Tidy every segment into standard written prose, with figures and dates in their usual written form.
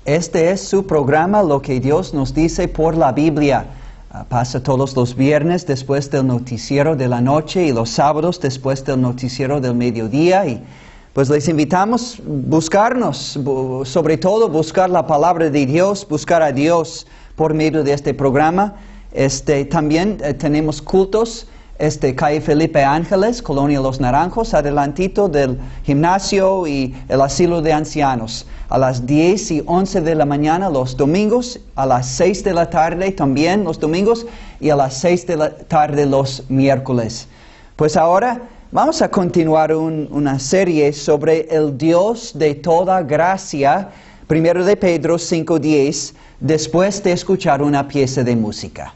Este es su programa, Lo que Dios nos dice por la Biblia. Pasa todos los viernes después del noticiero de la noche y los sábados después del noticiero del mediodía. Y pues les invitamos a buscarnos, sobre todo buscar la palabra de Dios, buscar a Dios por medio de este programa. También tenemos cultos. Calle Felipe Ángeles, Colonia Los Naranjos, adelantito del gimnasio y el asilo de ancianos. A las 10 y 11 de la mañana los domingos, a las 6 de la tarde también los domingos y a las 6 de la tarde los miércoles. Pues ahora vamos a continuar una serie sobre el Dios de toda gracia, 1 de Pedro 5:10, después de escuchar una pieza de música.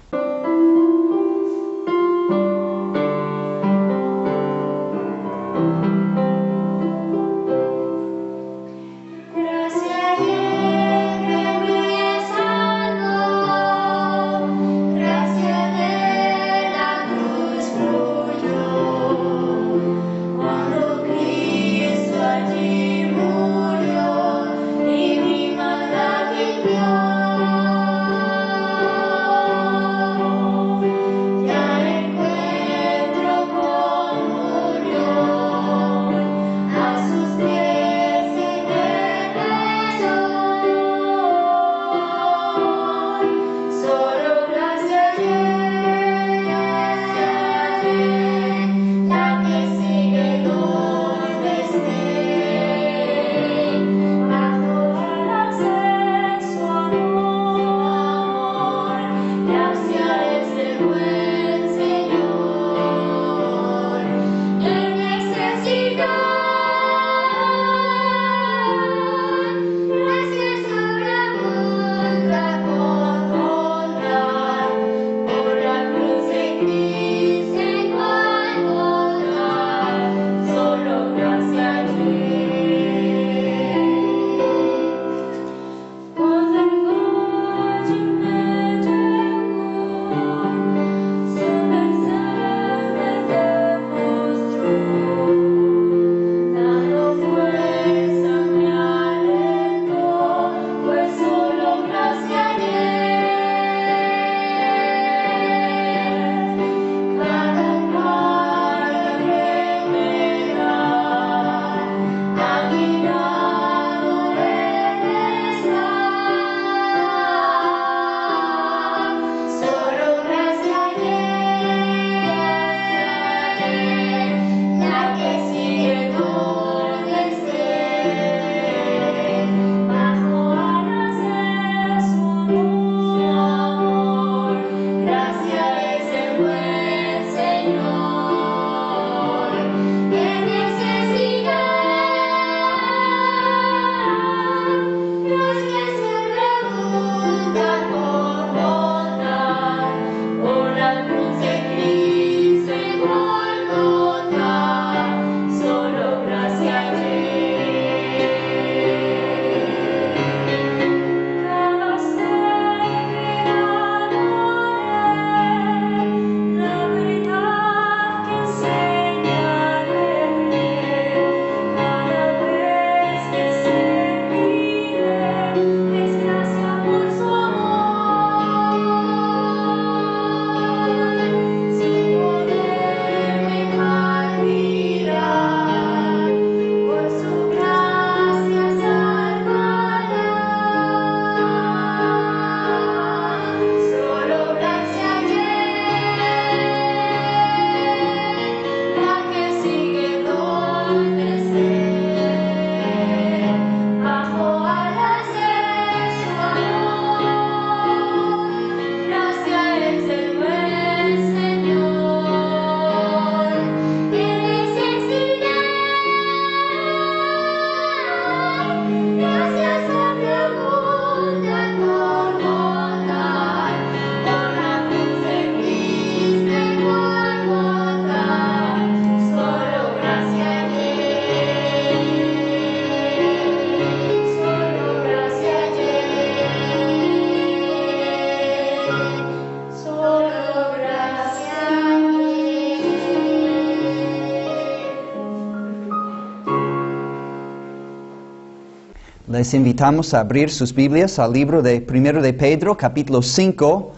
Les invitamos a abrir sus Biblias al libro de 1 de Pedro, capítulo 5,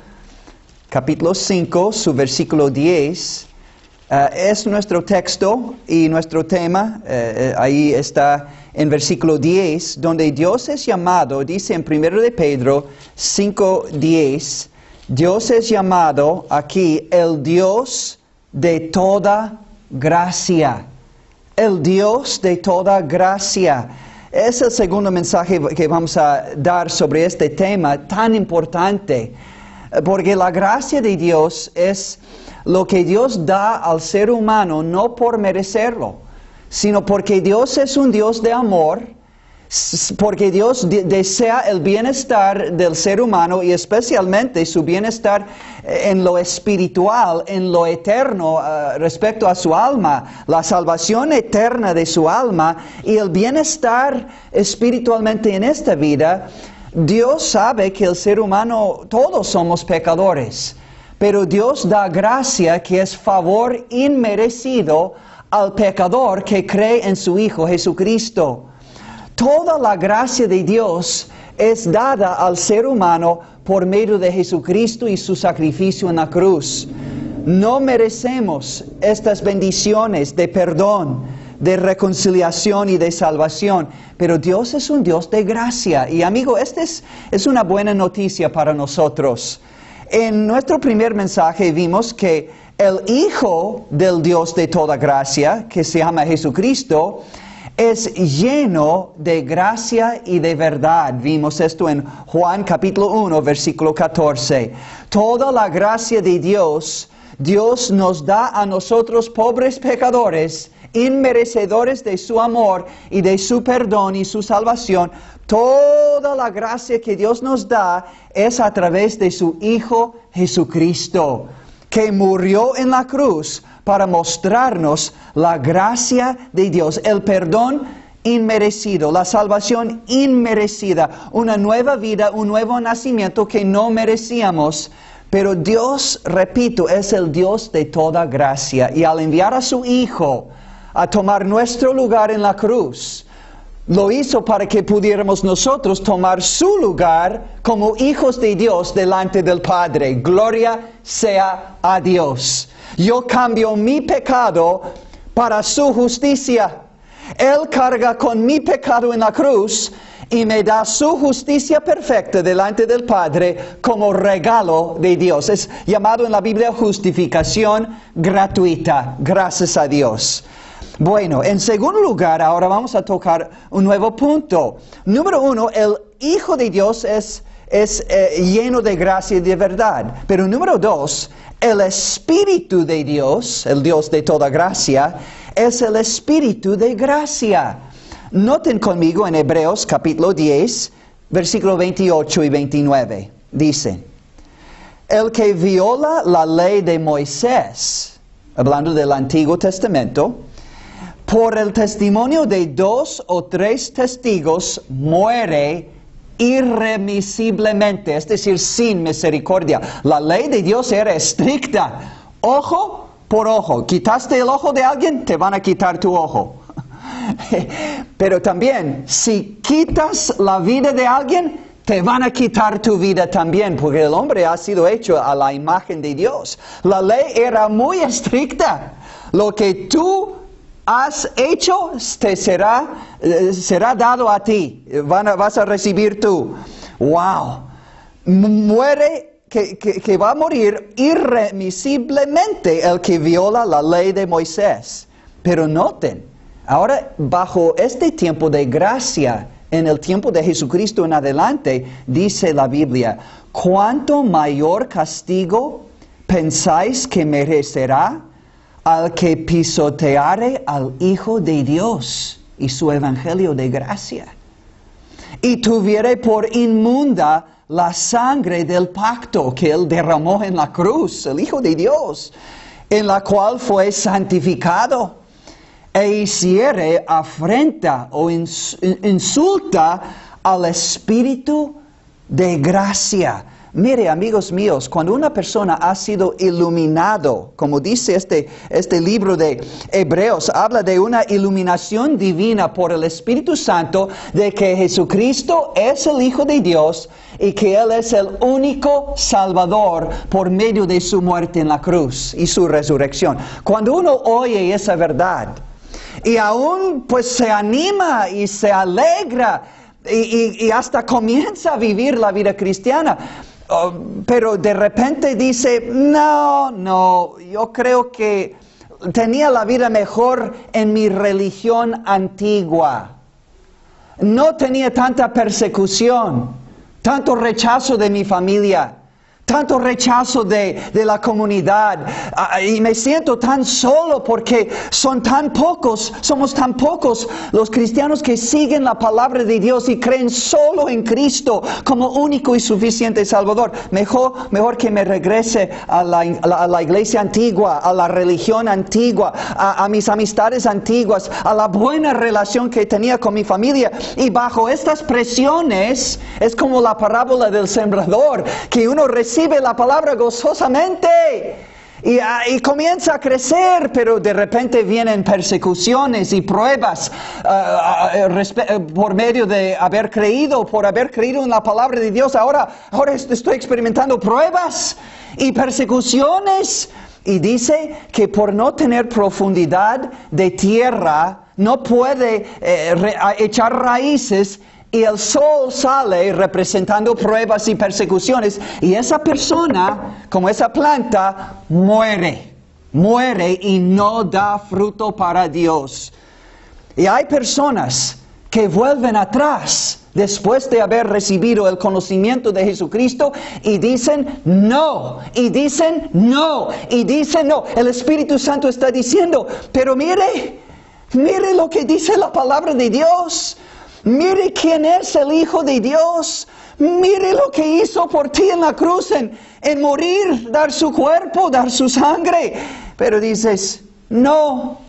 su versículo 10. Es nuestro texto y nuestro tema, ahí está en versículo 10, donde Dios es llamado, dice en 1 de Pedro 5:10, Dios es llamado aquí el Dios de toda gracia. El Dios de toda gracia. Es el segundo mensaje que vamos a dar sobre este tema tan importante, porque la gracia de Dios es lo que Dios da al ser humano no por merecerlo, sino porque Dios es un Dios de amor, porque Dios desea el bienestar del ser humano y especialmente su bienestar en lo espiritual, en lo eterno respecto a su alma, la salvación eterna de su alma y el bienestar espiritualmente en esta vida. Dios sabe que el ser humano, todos somos pecadores, pero Dios da gracia que es favor inmerecido al pecador que cree en su Hijo Jesucristo. Toda la gracia de Dios es dada al ser humano por medio de Jesucristo y su sacrificio en la cruz. No merecemos estas bendiciones de perdón, de reconciliación y de salvación, pero Dios es un Dios de gracia. Y amigo, esta es una buena noticia para nosotros. En nuestro primer mensaje vimos que el Hijo del Dios de toda gracia, que se llama Jesucristo, es lleno de gracia y de verdad. Vimos esto en Juan capítulo 1, versículo 14. Toda la gracia de Dios, Dios nos da a nosotros pobres pecadores, inmerecedores de su amor y de su perdón y su salvación. Toda la gracia que Dios nos da es a través de su Hijo Jesucristo, que murió en la cruz para mostrarnos la gracia de Dios, el perdón inmerecido, la salvación inmerecida, una nueva vida, un nuevo nacimiento que no merecíamos. Pero Dios, repito, es el Dios de toda gracia. Y al enviar a su Hijo a tomar nuestro lugar en la cruz, lo hizo para que pudiéramos nosotros tomar su lugar como hijos de Dios delante del Padre. Gloria sea a Dios. Yo cambio mi pecado para su justicia. Él carga con mi pecado en la cruz y me da su justicia perfecta delante del Padre como regalo de Dios. Es llamado en la Biblia justificación gratuita. Gracias a Dios. Bueno, en segundo lugar, ahora vamos a tocar un nuevo punto. Número 1, el Hijo de Dios es lleno de gracia y de verdad. Pero número 2, el Espíritu de Dios, el Dios de toda gracia, es el Espíritu de gracia. Noten conmigo en Hebreos capítulo 10, versículo 28 y 29. Dice, el que viola la ley de Moisés, hablando del Antiguo Testamento, por el testimonio de 2 o 3 testigos muere irremisiblemente, es decir, sin misericordia. La ley de Dios era estricta, ojo por ojo. Quitaste el ojo de alguien, te van a quitar tu ojo. Pero también, si quitas la vida de alguien, te van a quitar tu vida también, porque el hombre ha sido hecho a la imagen de Dios. La ley era muy estricta. Lo que tú has hecho, te será dado a ti. Vas a recibir tú. ¡Wow! Muere, que va a morir irremisiblemente el que viola la ley de Moisés. Pero noten, ahora bajo este tiempo de gracia, en el tiempo de Jesucristo en adelante, dice la Biblia, ¿cuánto mayor castigo pensáis que merecerá al que pisoteare al Hijo de Dios y su evangelio de gracia, y tuviere por inmunda la sangre del pacto que Él derramó en la cruz, el Hijo de Dios, en la cual fue santificado, e hiciere afrenta o insulta al Espíritu de gracia? Mire, amigos míos, cuando una persona ha sido iluminado, como dice este libro de Hebreos, habla de una iluminación divina por el Espíritu Santo, de que Jesucristo es el Hijo de Dios y que Él es el único Salvador por medio de su muerte en la cruz y su resurrección. Cuando uno oye esa verdad y aún pues se anima y se alegra y hasta comienza a vivir la vida cristiana, pero de repente dice, no, yo creo que tenía la vida mejor en mi religión antigua. No tenía tanta persecución, tanto rechazo de mi familia, tanto rechazo de la comunidad, y me siento tan solo porque somos tan pocos los cristianos que siguen la palabra de Dios y creen solo en Cristo como único y suficiente Salvador. Mejor que me regrese a la iglesia antigua, a la religión antigua, a mis amistades antiguas, a la buena relación que tenía con mi familia. Y bajo estas presiones es como la parábola del sembrador, que uno recibe la palabra gozosamente y comienza a crecer, pero de repente vienen persecuciones y pruebas por medio de haber creído en la palabra de Dios. Ahora estoy experimentando pruebas y persecuciones, y dice que por no tener profundidad de tierra no puede echar raíces. Y el sol sale representando pruebas y persecuciones. Y esa persona, como esa planta, muere y no da fruto para Dios. Y hay personas que vuelven atrás después de haber recibido el conocimiento de Jesucristo y dicen no. El Espíritu Santo está diciendo, pero mire lo que dice la palabra de Dios. Mire quién es el Hijo de Dios. Mire lo que hizo por ti en la cruz, en morir, dar su cuerpo, dar su sangre. Pero dices, no,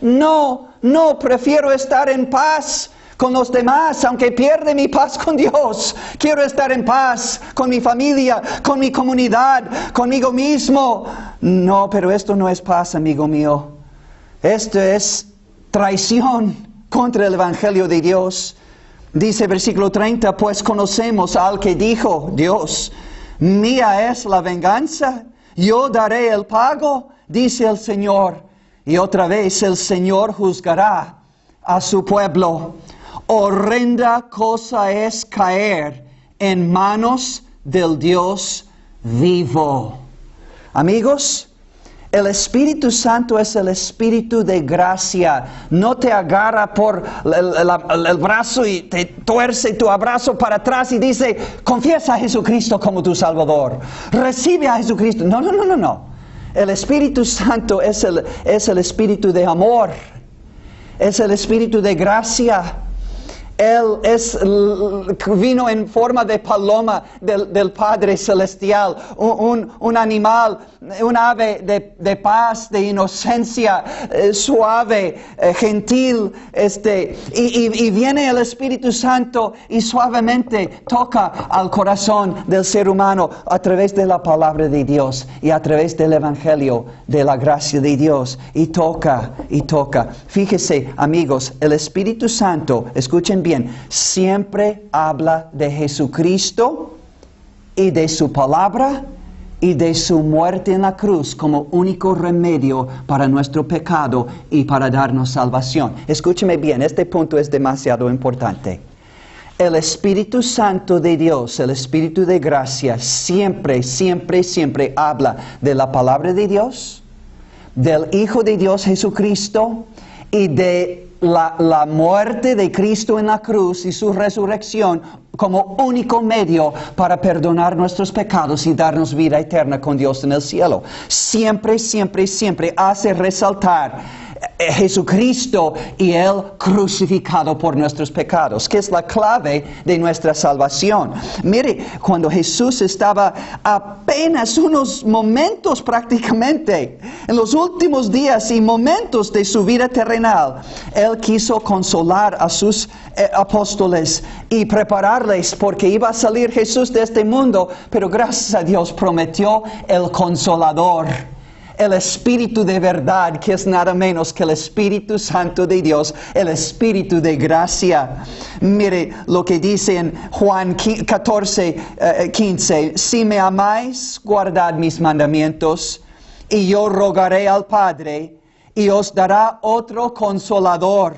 prefiero estar en paz con los demás, aunque pierde mi paz con Dios. Quiero estar en paz con mi familia, con mi comunidad, conmigo mismo. No, pero esto no es paz, amigo mío. Esto es traición contra el Evangelio de Dios. Dice versículo 30, pues conocemos al que dijo Dios, mía es la venganza, yo daré el pago, dice el Señor. Y otra vez el Señor juzgará a su pueblo. Horrenda cosa es caer en manos del Dios vivo. Amigos, el Espíritu Santo es el Espíritu de gracia. No te agarra por el brazo y te tuerce tu abrazo para atrás y dice, confiesa a Jesucristo como tu Salvador. Recibe a Jesucristo. No. El Espíritu Santo es el Espíritu de amor. Es el Espíritu de gracia. Él vino en forma de paloma del Padre Celestial, un animal, un ave de paz, de inocencia, suave, gentil, y viene el Espíritu Santo y suavemente toca al corazón del ser humano a través de la palabra de Dios y a través del Evangelio de la gracia de Dios, y toca. Fíjese, amigos, el Espíritu Santo, escuchen bien, siempre habla de Jesucristo y de su palabra y de su muerte en la cruz como único remedio para nuestro pecado y para darnos salvación. Escúcheme bien, este punto es demasiado importante. El Espíritu Santo de Dios, el Espíritu de gracia, siempre habla de la palabra de Dios, del Hijo de Dios Jesucristo y de la muerte de Cristo en la cruz y su resurrección como único medio para perdonar nuestros pecados y darnos vida eterna con Dios en el cielo. Siempre hace resaltar Jesucristo y Él crucificado por nuestros pecados, que es la clave de nuestra salvación. Mire, cuando Jesús estaba apenas unos momentos prácticamente, en los últimos días y momentos de su vida terrenal, Él quiso consolar a sus apóstoles y prepararles porque iba a salir Jesús de este mundo, pero gracias a Dios prometió el Consolador, el Espíritu de verdad, que es nada menos que el Espíritu Santo de Dios, el Espíritu de gracia. Mire lo que dice en Juan 14:15, si me amáis, guardad mis mandamientos, y yo rogaré al Padre, y os dará otro Consolador,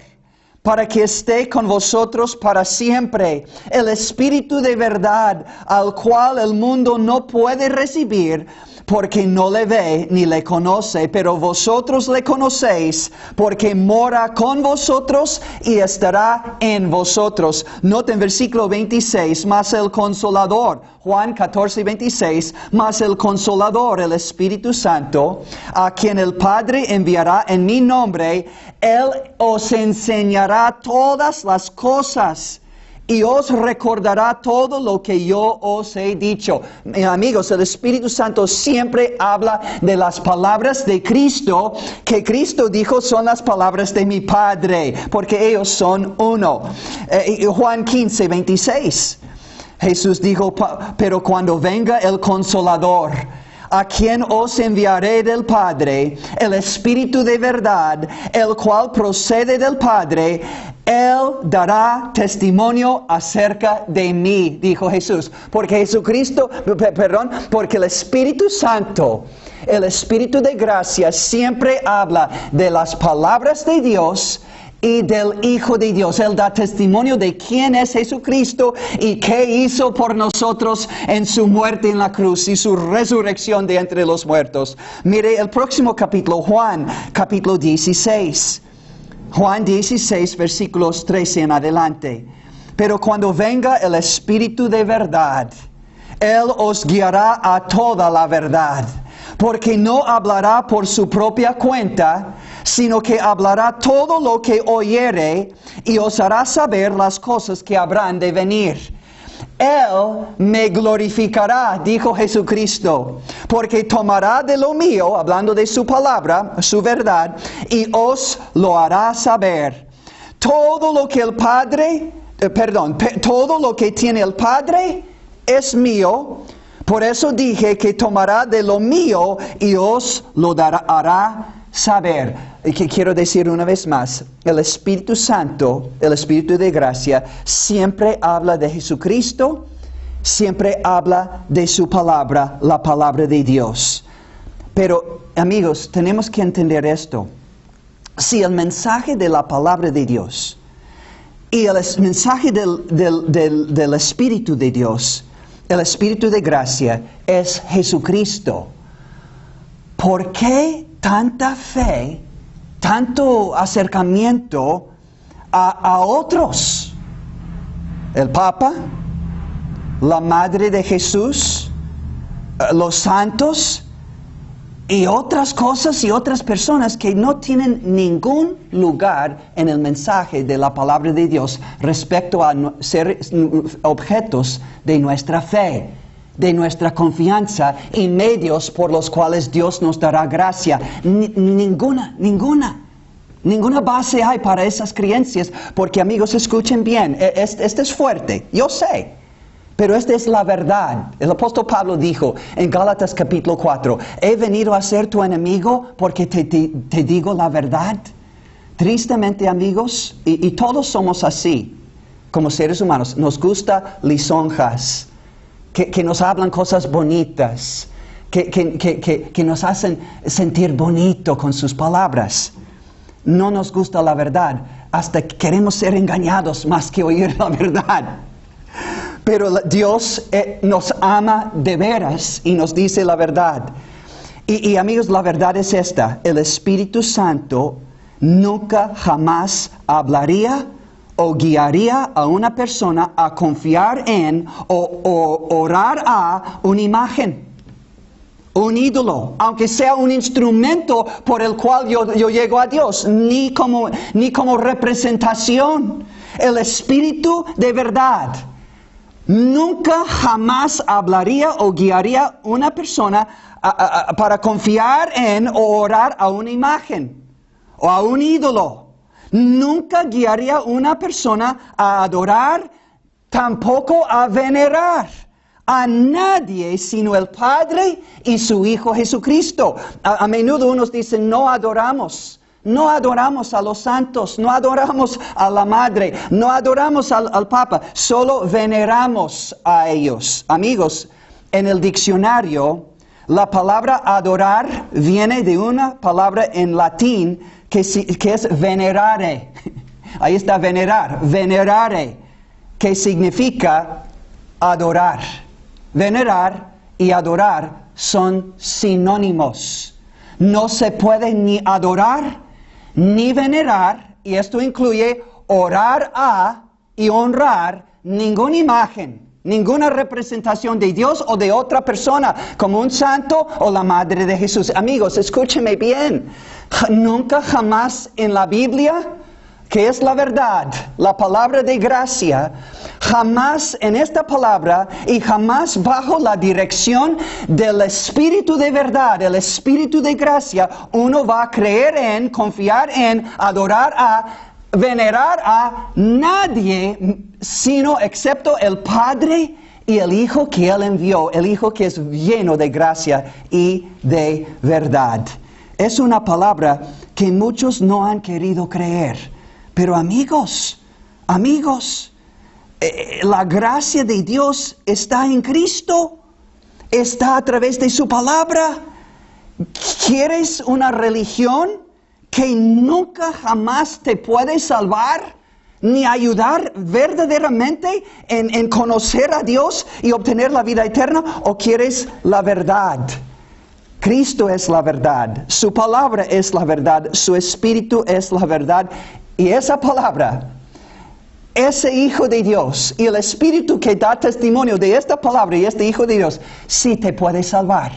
para que esté con vosotros para siempre, el Espíritu de verdad, al cual el mundo no puede recibir, porque no le ve ni le conoce, pero vosotros le conocéis, porque mora con vosotros y estará en vosotros. Noten versículo 26, mas el Consolador, Juan 14:26, mas el Consolador, el Espíritu Santo, a quien el Padre enviará en mi nombre, Él os enseñará todas las cosas y os recordará todo lo que yo os he dicho. Amigos, el Espíritu Santo siempre habla de las palabras de Cristo, que Cristo dijo son las palabras de mi Padre, porque ellos son uno. Juan 15:26, Jesús dijo, pero cuando venga el Consolador, a quien os enviaré del Padre, el Espíritu de verdad, el cual procede del Padre, Él dará testimonio acerca de mí, dijo Jesús. Porque porque el Espíritu Santo, el Espíritu de gracia, siempre habla de las palabras de Dios y del Hijo de Dios. Él da testimonio de quién es Jesucristo y qué hizo por nosotros en su muerte en la cruz y su resurrección de entre los muertos. Mire el próximo capítulo, Juan, capítulo 16. Juan 16, versículos 13 en adelante. Pero cuando venga el Espíritu de verdad, Él os guiará a toda la verdad, porque no hablará por su propia cuenta, sino que hablará todo lo que oyere y os hará saber las cosas que habrán de venir. Él me glorificará, dijo Jesucristo, porque tomará de lo mío, hablando de su palabra, su verdad, y os lo hará saber. Todo lo que todo lo que tiene el Padre es mío. Por eso dije que tomará de lo mío y os lo hará saber. Y que quiero decir una vez más, el Espíritu Santo, el Espíritu de gracia, siempre habla de Jesucristo, siempre habla de su palabra, la palabra de Dios. Pero, amigos, tenemos que entender esto. Si el mensaje de la palabra de Dios y el mensaje del Espíritu de Dios, el Espíritu de gracia, es Jesucristo, ¿por qué tanta fe, tanto acercamiento a otros? El Papa, la Madre de Jesús, los santos y otras cosas y otras personas que no tienen ningún lugar en el mensaje de la palabra de Dios respecto a ser objetos de nuestra fe, de nuestra confianza y medios por los cuales Dios nos dará gracia. Ninguna base hay para esas creencias, porque, amigos, escuchen bien, este es fuerte, yo sé, pero esta es la verdad. El apóstol Pablo dijo en Gálatas capítulo 4, he venido a ser tu enemigo porque te digo la verdad. Tristemente, amigos, y todos somos así, como seres humanos, nos gusta lisonjas, que nos hablan cosas bonitas, que nos hacen sentir bonito con sus palabras. No nos gusta la verdad, hasta queremos ser engañados más que oír la verdad. Pero Dios nos ama de veras y nos dice la verdad. Y amigos, la verdad es esta: el Espíritu Santo nunca jamás hablaría o guiaría a una persona a confiar en o orar a una imagen un ídolo, aunque sea un instrumento por el cual yo llego a Dios, ni como representación. El Espíritu de verdad nunca jamás hablaría o guiaría una persona para confiar en o orar a una imagen o a un ídolo. Nunca guiaría una persona a adorar, tampoco a venerar a nadie sino el Padre y su Hijo Jesucristo. A menudo unos dicen, no adoramos a los santos, no adoramos a la Madre, no adoramos al Papa, solo veneramos a ellos. Amigos, en el diccionario, la palabra adorar viene de una palabra en latín que es venerare. Ahí está venerar, venerare, que significa adorar. Venerar y adorar son sinónimos. No se puede ni adorar ni venerar, y esto incluye orar a y honrar ninguna imagen, ninguna representación de Dios o de otra persona, como un santo o la Madre de Jesús. Amigos, escúcheme bien. Nunca jamás en la Biblia, que es la verdad, la palabra de gracia, jamás en esta palabra y jamás bajo la dirección del Espíritu de verdad, el Espíritu de gracia, uno va a creer en, confiar en, adorar a, venerar a nadie, sino excepto el Padre y el Hijo que Él envió, el Hijo que es lleno de gracia y de verdad. Es una palabra que muchos no han querido creer. Pero amigos, la gracia de Dios está en Cristo, está a través de su palabra. ¿Quieres una religión que nunca jamás te puede salvar ni ayudar verdaderamente en conocer a Dios y obtener la vida eterna? ¿O quieres la verdad? Cristo es la verdad, su palabra es la verdad, su Espíritu es la verdad. Y esa palabra, ese Hijo de Dios y el Espíritu que da testimonio de esta palabra y este Hijo de Dios, sí te puede salvar.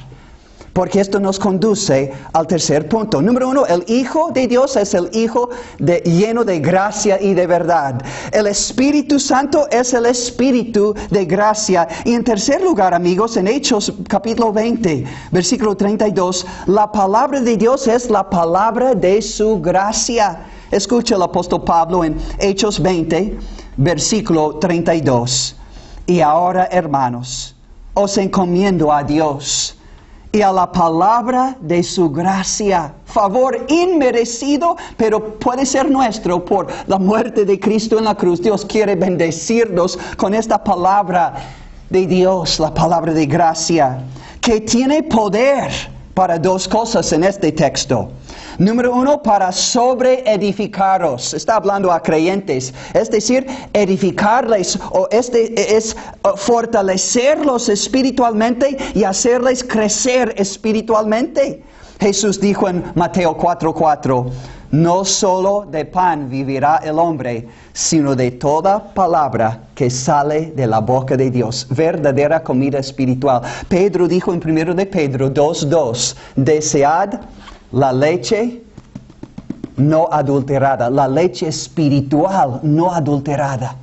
Porque esto nos conduce al tercer punto. Número 1, el Hijo de Dios es el Hijo lleno de gracia y de verdad. El Espíritu Santo es el Espíritu de gracia. Y en tercer lugar, amigos, en Hechos capítulo 20, versículo 32, la palabra de Dios es la palabra de su gracia. Escucha el apóstol Pablo en Hechos 20, versículo 32. Y ahora, hermanos, os encomiendo a Dios y a la palabra de su gracia, favor inmerecido, pero puede ser nuestro por la muerte de Cristo en la cruz. Dios quiere bendecirnos con esta palabra de Dios, la palabra de gracia, que tiene poder para dos cosas en este texto. Número 1, para sobreedificaros. Está hablando a creyentes, es decir, edificarles, es fortalecerlos espiritualmente y hacerles crecer espiritualmente. Jesús dijo en Mateo 4:4, no solo de pan vivirá el hombre, sino de toda palabra que sale de la boca de Dios. Verdadera comida espiritual. Pedro dijo en 1 de Pedro 2:2, desead la leche no adulterada, la leche espiritual no adulterada,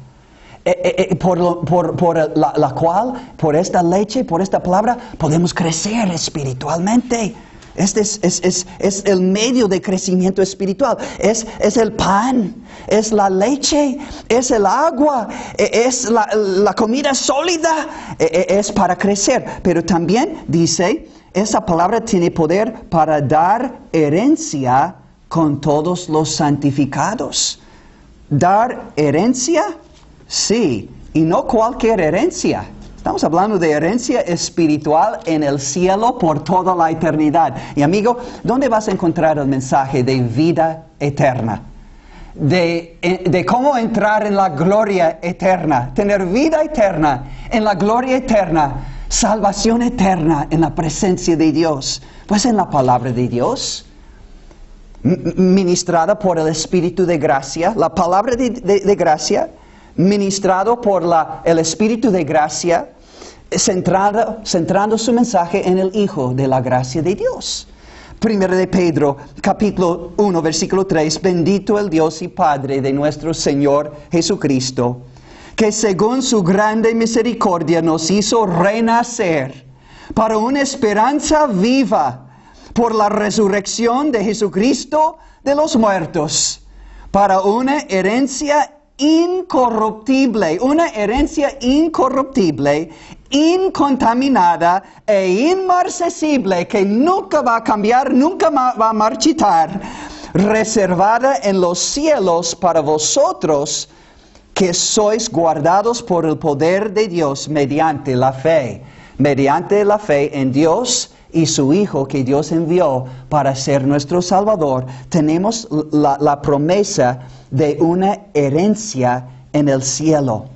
por la cual, por esta leche, por esta palabra, podemos crecer espiritualmente. Este es el medio de crecimiento espiritual. Es el pan, es la leche, es el agua, es la comida sólida, es para crecer. Pero también dice, esa palabra tiene poder para dar herencia con todos los santificados. ¿Dar herencia? Sí, y no cualquier herencia. Estamos hablando de herencia espiritual en el cielo por toda la eternidad. Y amigo, ¿dónde vas a encontrar el mensaje de vida eterna? De cómo entrar en la gloria eterna, tener vida eterna en la gloria eterna, salvación eterna en la presencia de Dios. Pues en la palabra de Dios, ministrada por el Espíritu de gracia, la palabra de gracia, ministrado por el Espíritu de gracia, centrando su mensaje en el Hijo de la gracia de Dios. Primero de Pedro, capítulo 1, versículo 3, bendito el Dios y Padre de nuestro Señor Jesucristo, que según su grande misericordia nos hizo renacer para una esperanza viva por la resurrección de Jesucristo de los muertos, para una herencia incorruptible, incontaminada e inmarcesible, que nunca va a cambiar, nunca va a marchitar, reservada en los cielos para vosotros, que sois guardados por el poder de Dios mediante la fe en Dios y su Hijo que Dios envió para ser nuestro Salvador. Tenemos la promesa de una herencia en el cielo.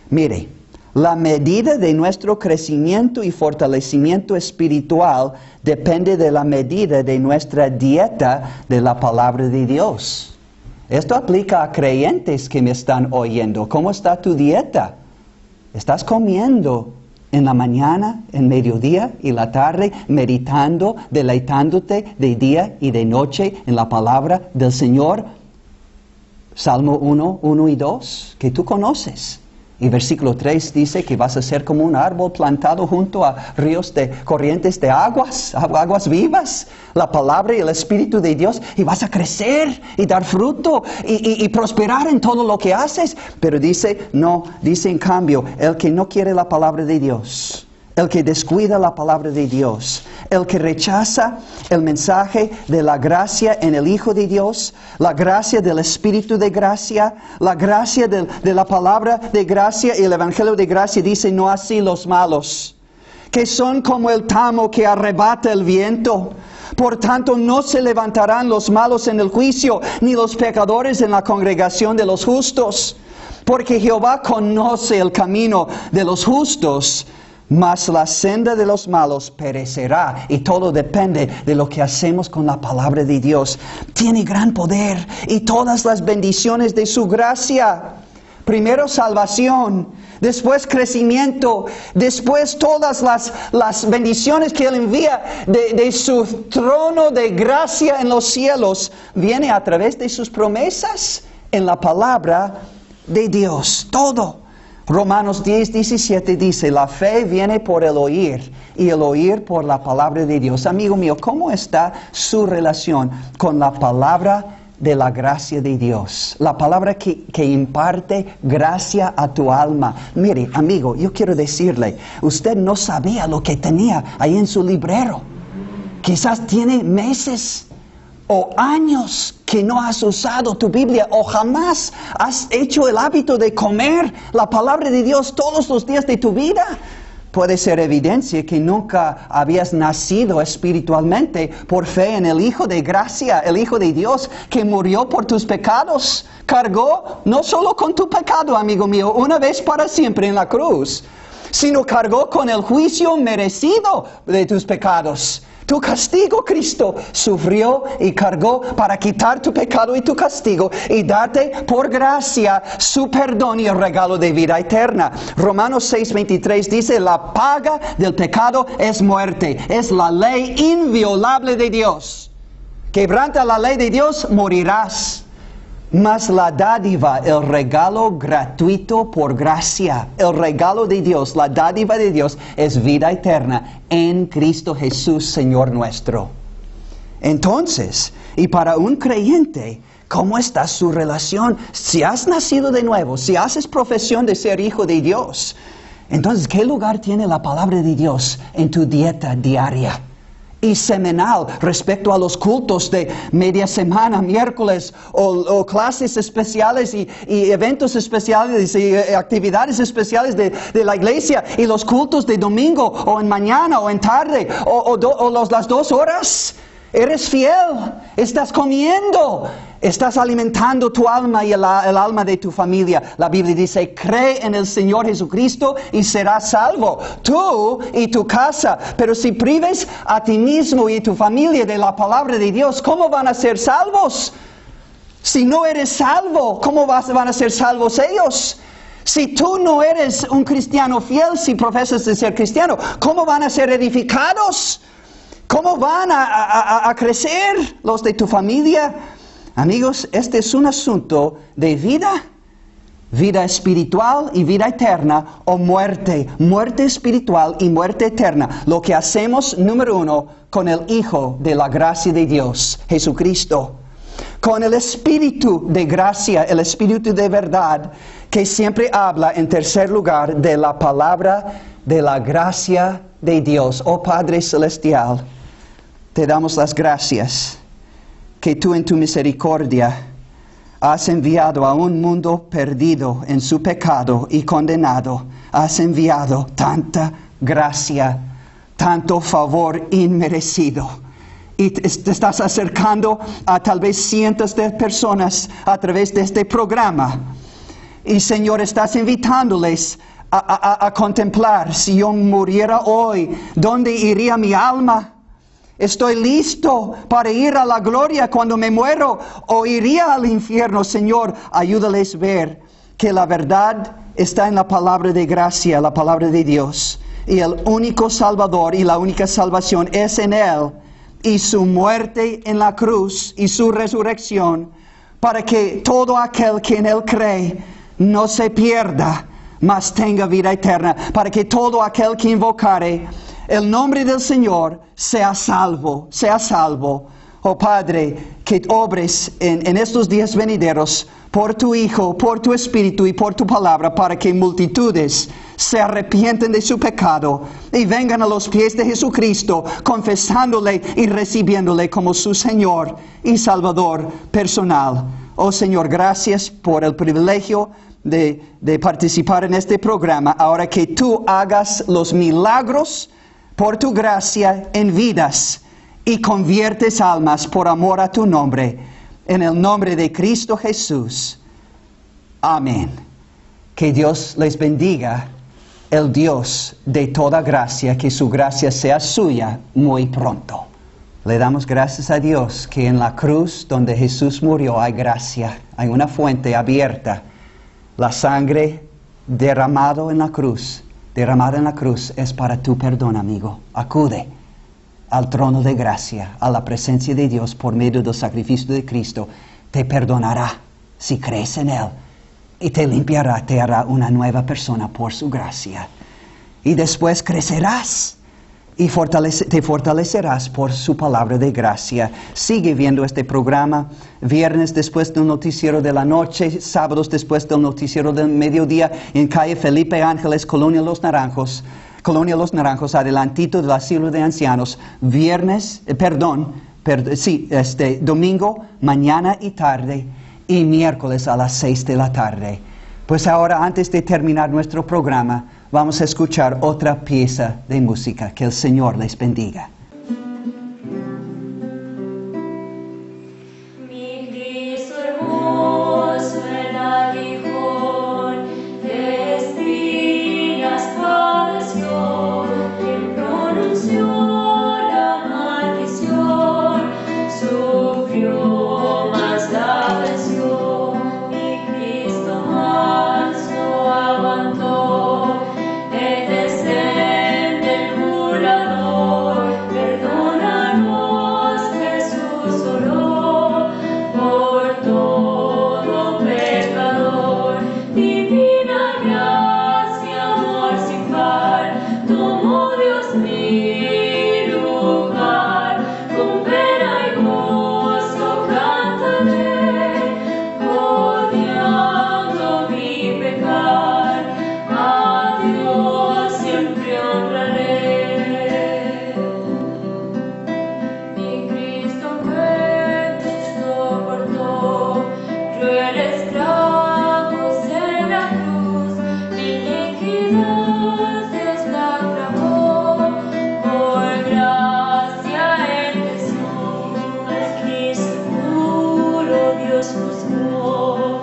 Mire, la medida de nuestro crecimiento y fortalecimiento espiritual depende de la medida de nuestra dieta de la palabra de Dios. Esto aplica a creyentes que me están oyendo. ¿Cómo está tu dieta? ¿Estás comiendo en la mañana, en mediodía y la tarde, meditando, deleitándote de día y de noche en la palabra del Señor? Salmo 1 y 2, que tú conoces. Y versículo 3 dice que vas a ser como un árbol plantado junto a ríos de corrientes de aguas vivas, la palabra y el Espíritu de Dios, y vas a crecer y dar fruto y prosperar en todo lo que haces. Pero dice en cambio, el que no quiere la palabra de Dios, el que descuida la palabra de Dios, el que rechaza el mensaje de la gracia en el Hijo de Dios, la gracia del Espíritu de gracia, la gracia de la palabra de gracia y el Evangelio de gracia, dice, no así los malos, que son como el tamo que arrebata el viento. Por tanto, no se levantarán los malos en el juicio, ni los pecadores en la congregación de los justos. Porque Jehová conoce el camino de los justos, mas la senda de los malos perecerá. Y todo depende de lo que hacemos con la palabra de Dios. Tiene gran poder y todas las bendiciones de su gracia. Primero salvación, después crecimiento, después todas las bendiciones que Él envía de su trono de gracia en los cielos. Viene a través de sus promesas en la palabra de Dios. Todo. Romanos 10:17 dice, la fe viene por el oír y el oír por la palabra de Dios. Amigo mío, ¿cómo está su relación con la palabra de la gracia de Dios? La palabra que imparte gracia a tu alma. Mire, amigo, yo quiero decirle, usted no sabía lo que tenía ahí en su librero. Quizás tiene meses o años que no has usado tu Biblia o jamás has hecho el hábito de comer la palabra de Dios todos los días de tu vida. Puede ser evidencia que nunca habías nacido espiritualmente por fe en el Hijo de gracia, el Hijo de Dios que murió por tus pecados. Cargó no solo con tu pecado, amigo mío, una vez para siempre en la cruz, sino cargó con el juicio merecido de tus pecados. Tu castigo Cristo sufrió y cargó para quitar tu pecado y tu castigo y darte por gracia su perdón y el regalo de vida eterna. Romanos 6:23 dice, la paga del pecado es muerte. Es la ley inviolable de Dios. Quebranta la ley de Dios, morirás. Mas la dádiva, el regalo gratuito por gracia, el regalo de Dios, la dádiva de Dios es vida eterna en Cristo Jesús, Señor nuestro. Entonces, y para un creyente, ¿cómo está su relación? Si has nacido de nuevo, si haces profesión de ser hijo de Dios, entonces, ¿qué lugar tiene la palabra de Dios en tu dieta diaria y semanal respecto a los cultos de media semana, miércoles, o clases especiales y eventos especiales y actividades especiales de la iglesia, y los cultos de domingo o en mañana o en tarde o las 2 horas? ¿Eres fiel? ¿Estás comiendo? ¿Estás alimentando tu alma y el alma de tu familia? La Biblia dice, cree en el Señor Jesucristo y serás salvo, tú y tu casa. Pero si prives a ti mismo y tu familia de la palabra de Dios, ¿cómo van a ser salvos? Si no eres salvo, ¿cómo van a ser salvos ellos? Si tú no eres un cristiano fiel, si profesas de ser cristiano, ¿cómo van a ser edificados? ¿Cómo van a crecer los de tu familia? Amigos, este es un asunto de vida espiritual y vida eterna, o muerte espiritual y muerte eterna. Lo que hacemos, número uno, con el Hijo de la gracia de Dios, Jesucristo. Con el Espíritu de gracia, el Espíritu de verdad, que siempre habla en tercer lugar de la palabra de la gracia de Dios. Oh Padre Celestial, te damos las gracias que tú en tu misericordia has enviado a un mundo perdido en su pecado y condenado. Has enviado tanta gracia, tanto favor inmerecido. Y te estás acercando a tal vez cientos de personas a través de este programa. Y Señor, estás invitándoles a contemplar, si yo muriera hoy, ¿dónde iría mi alma? ¿Estoy listo para ir a la gloria cuando me muero o iría al infierno? Señor, ayúdales a ver que la verdad está en la palabra de gracia, la palabra de Dios. Y el único Salvador y la única salvación es en Él. Y su muerte en la cruz y su resurrección, para que todo aquel que en Él cree no se pierda, mas tenga vida eterna. Para que todo aquel que invocare el nombre del Señor sea salvo, sea salvo. Oh Padre, que obres en estos días venideros por tu Hijo, por tu Espíritu y por tu palabra, para que multitudes se arrepienten de su pecado y vengan a los pies de Jesucristo, confesándole y recibiéndole como su Señor y Salvador personal. Oh Señor, gracias por el privilegio de participar en este programa. Ahora que tú hagas los milagros por tu gracia en vidas y conviertes almas por amor a tu nombre, en el nombre de Cristo Jesús. Amén. Que Dios les bendiga, el Dios de toda gracia, que su gracia sea suya muy pronto. Le damos gracias a Dios que en la cruz donde Jesús murió hay gracia, hay una fuente abierta. La sangre derramada en la cruz es para tu perdón, amigo. Acude al trono de gracia, a la presencia de Dios por medio del sacrificio de Cristo. Te perdonará si crees en Él y te limpiará, te hará una nueva persona por su gracia. Y después crecerás y te fortalecerás por su palabra de gracia. Sigue viendo este programa viernes después del noticiero de la noche, sábados después del noticiero del mediodía, en calle Felipe Ángeles, Colonia Los Naranjos, adelantito del asilo de ancianos. Domingo, mañana y tarde, y miércoles a las 6 de la tarde. Pues ahora, antes de terminar nuestro programa, vamos a escuchar otra pieza de música. Que el Señor les bendiga. Dios buscó